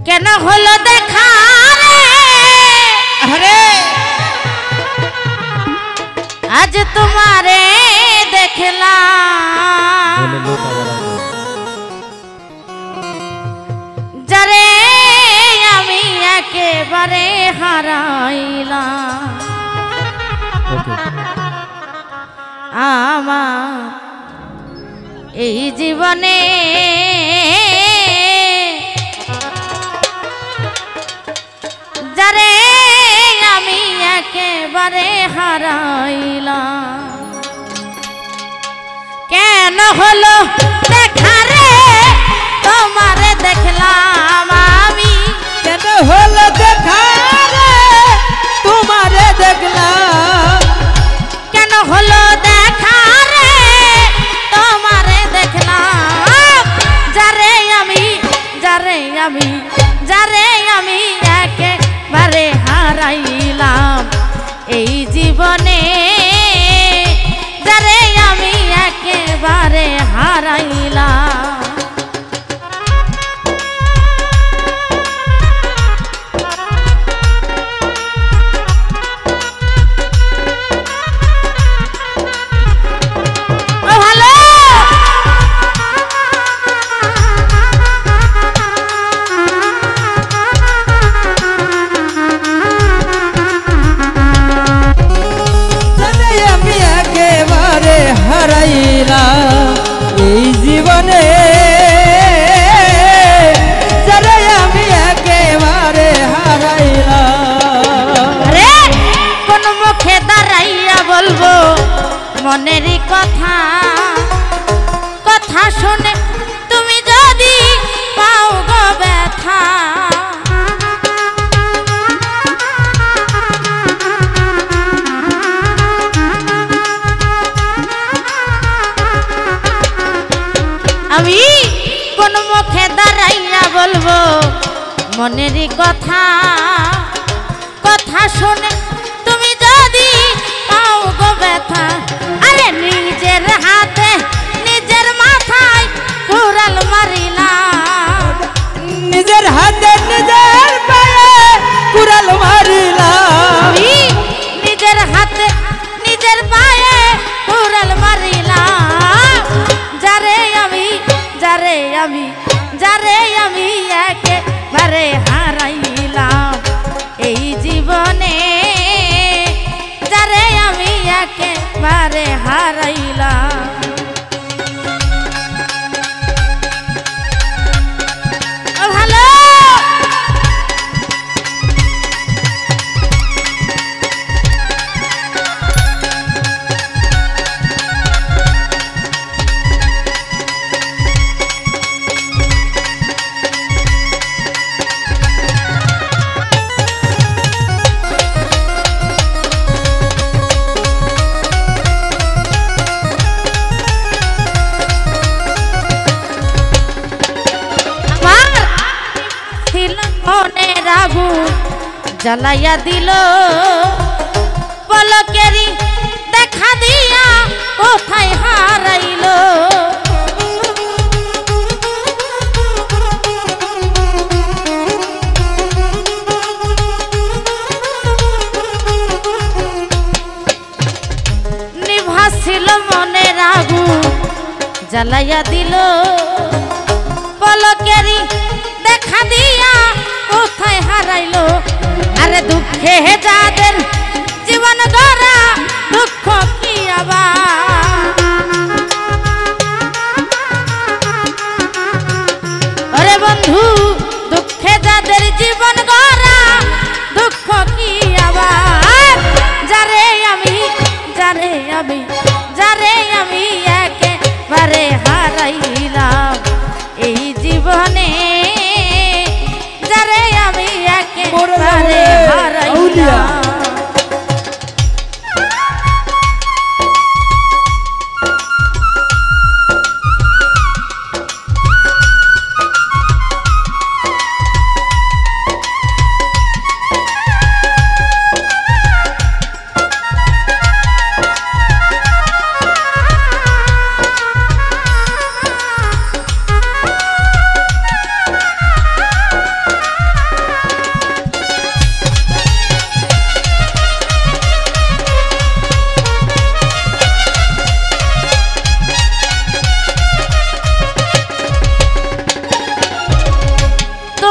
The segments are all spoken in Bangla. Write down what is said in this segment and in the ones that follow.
কেন হলো দেখা রে আজ তোমারে দেখলাম যারে আমি একেবারে হারাইলাম আমার এই জীবনে যারে আমি একেবারে হারাইলাম কেন হলো দেখা রে তোমারে দেখলাম আমি কেন হলো দেখা রে তোমারে দেখলাম কেন হলো দেখা রে তোমারে দেখলাম যারে আমি একেবারে হারাইলাম এই জীবনে যারে আমি একেবারে হারাইলাম এই জীবনে যারে আমি একেবারে হারাইলাম রে কোন মুখে দাঁড়াইয়া বলবো মনেরই কথা কথা শুনে তুমি যদি পাও গো ব্যথা আমি কোন মুখে দাঁড়াইয়া বলবো মনেরই কথা কথা শুনে তুমি যদি পাও গো ব্যথা আরে নিজের হাতে নিজের মাথায় কুড়াল মারিলাম নিজের হাতে নিজের পায়ে কুড়াল মারিলাম আমি নিজের হাতে নিজের পায়ে কুড়াল মারিলাম যারে আমি একেবারে হারাইলাম এই জীবনে যারে আমি একেবারে হারাইলাম ভালো মনের আগুন জ্বালাইয়া দিল পলকেরই দেখা দিয়া কোথায় হারাইল নিভাছিল মনের আগুন জ্বালাইয়া দিল পলকেরই দেখা দিয়া কোথায় হারাইলো আরে দুঃখে যাদের জীবন গড়া দুঃখ কি আবার আরে বন্ধু দুঃখে যাদের জীবন গড়া দুঃখ কি আবার যারে আমি একেবারে হারাইলাম এই জীবনে যারে আমি একেবারে হারাইলাম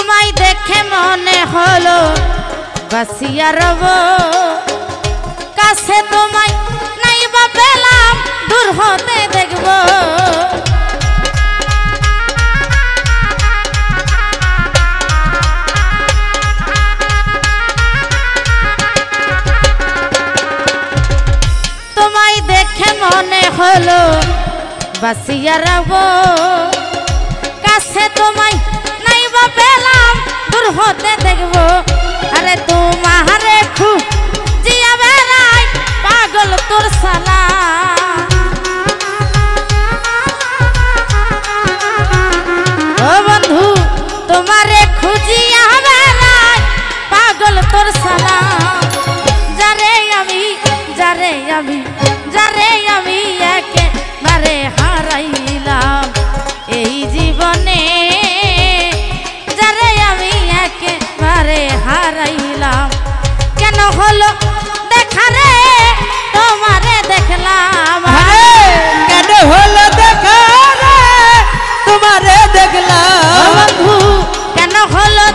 তোমায় দেখে মনে হলো বাসিয়া রব, কাছে তোমায় নাই বা পেলাম দূর হতে দেখব। তোমায় দেখে মনে হলো বাসিয়া রব, কাছে তোমায় নাই বা পেলাম দূর হতে দেখব। আরে তোমারে খুঁজিয়া বেড়াই পাগল তোর সালা, ও বন্ধু তোমারে খুঁজিয়া বেড়াই পাগল তোর সালা। যারে আমি যারে আমি যারে আমি একেবারে হারাইলাম এই জীবনে, যারে আমি একেবারে হারাইলাম। কেন হলো দেখা রে তোমারে দেখলাম, কেন হলো দেখা রে তোমারে দেখলাম, বন্ধু কেন হলো